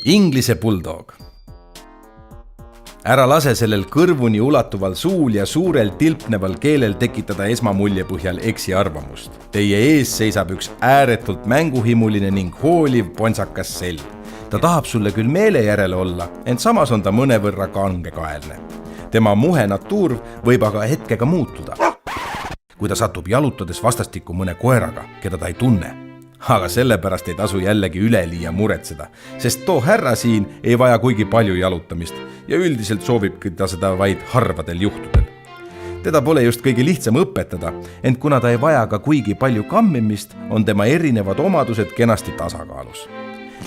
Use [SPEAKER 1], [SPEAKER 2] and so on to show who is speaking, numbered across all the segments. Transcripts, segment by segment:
[SPEAKER 1] Inglise bulldog. Ära lase sellel kõrvuni ulatuval suul ja suurel tilpneval keelel tekitada esmamulje põhjal eksiarvamust. Teie ees seisab üks ääretult mänguhimuline ning hooliv pontsakas sell. Ta tahab sulle küll meele järele olla, ent samas on ta mõnevõrra kangekaelne. Tema muhe natuur võib aga hetkega muutuda, kui ta satub jalutades vastastikku mõne koeraga, keda ta ei tunne. Aga sellepärast ei tasu jällegi üleliia muretseda, sest too härra siin ei vaja kuigi palju jalutamist ja üldiselt soovibki ta seda vaid harvadel juhtudel. Teda pole just kõige lihtsam õpetada, ent kuna ta ei vaja ka kuigi palju kammimist, on tema erinevad omadused kenasti tasakaalus.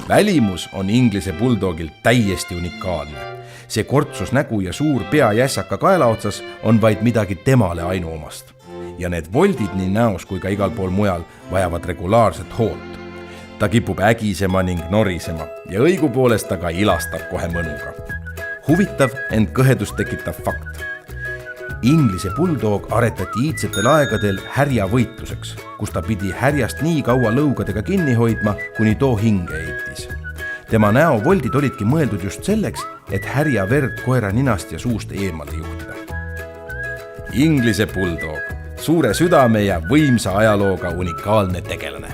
[SPEAKER 1] Välimus on Inglise bulldogil täiesti unikaalne. See kortsus nägu ja suur pea jässaka kaela otsas on vaid midagi temale ainuomast. Ja need voldid nii näos kui ka igal pool mujal vajavad regulaarset hoolt. Ta kipub ägisema ning norisema ja õigupoolest ta ka ilastab kohe mõnuga. Huvitav, ent kõhedust tekitav fakt. Inglise bulldog aretati iidsetel aegadel härja võitluseks, kus ta pidi härjast nii kaua lõugadega kinni hoidma, kuni too hinge eitis. Tema näo voldid olidki mõeldud just selleks, et härja verd koera ninast ja suust eemale juhtida. Inglise bulldog. Suure südame ja võimsa ajalooga unikaalne tegelane.